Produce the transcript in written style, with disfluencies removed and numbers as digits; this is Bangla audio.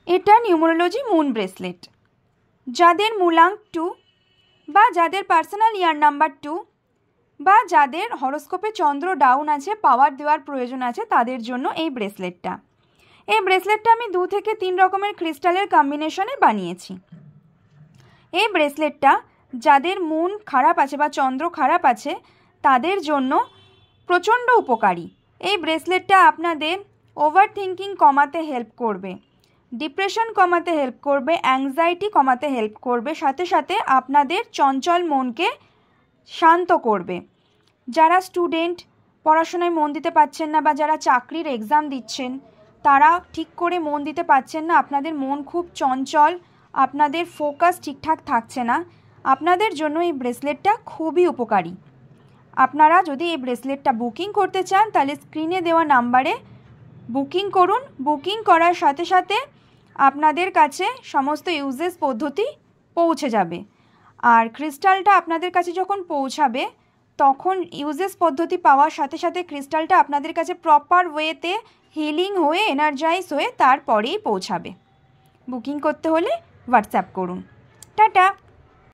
এটা নিউমোরোলজি মুন ব্রেসলেট। যাদের মূলাঙ্ক 2 বা যাদের পার্সোনাল ইয়ার নাম্বার 2 বা যাদের হরোস্কোপে চন্দ্র ডাউন আছে, পাওয়ার দেওয়ার প্রয়োজন আছে, তাদের জন্য এই ব্রেসলেটটা। এই ব্রেসলেটটা আমি 2 থেকে 3 রকমের ক্রিস্টালের কম্বিনেশনে বানিয়েছি। এই ব্রেসলেটটা যাদের মুন খারাপ আছে বা চন্দ্র খারাপ আছে তাদের জন্য প্রচণ্ড উপকারী। এই ব্রেসলেটটা আপনাদের ওভার থিঙ্কিং কমাতে হেল্প করবে, ডিপ্রেশন কমাতে হেল্প করবে, অ্যাংজাইটি কমাতে হেল্প করবে, সাথে সাথে আপনাদের চঞ্চল মনকে শান্ত করবে। যারা স্টুডেন্ট, পড়াশোনায় মন দিতে পারছেন না বা যারা চাকরির এক্সাম দিচ্ছেন তারা ঠিক করে মন দিতে পারছেন না, আপনাদের মন খুব চঞ্চল, আপনাদের ফোকাস ঠিকঠাক থাকছে না, আপনাদের জন্য এই ব্রেসলেটটা খুবই উপকারী। আপনারা যদি এই ব্রেসলেটটা বুকিং করতে চান তাহলে স্ক্রিনে দেওয়া নাম্বারে বুকিং করুন। বুকিং করার সাথে সাথে আপনাদের কাছে সমস্ত ইউজেস পদ্ধতি পৌঁছে যাবে। আর ক্রিস্টালটা আপনাদের কাছে যখন পৌঁছাবে তখন ইউজেস পদ্ধতি পাওয়ার সাথে সাথে ক্রিস্টালটা আপনাদের কাছে প্রপার ওয়েতে হিলিং হয়ে এনার্জাইজ হয়ে তারপরেই পৌঁছাবে। বুকিং করতে হলে হোয়াটসঅ্যাপ করুন। টাটা।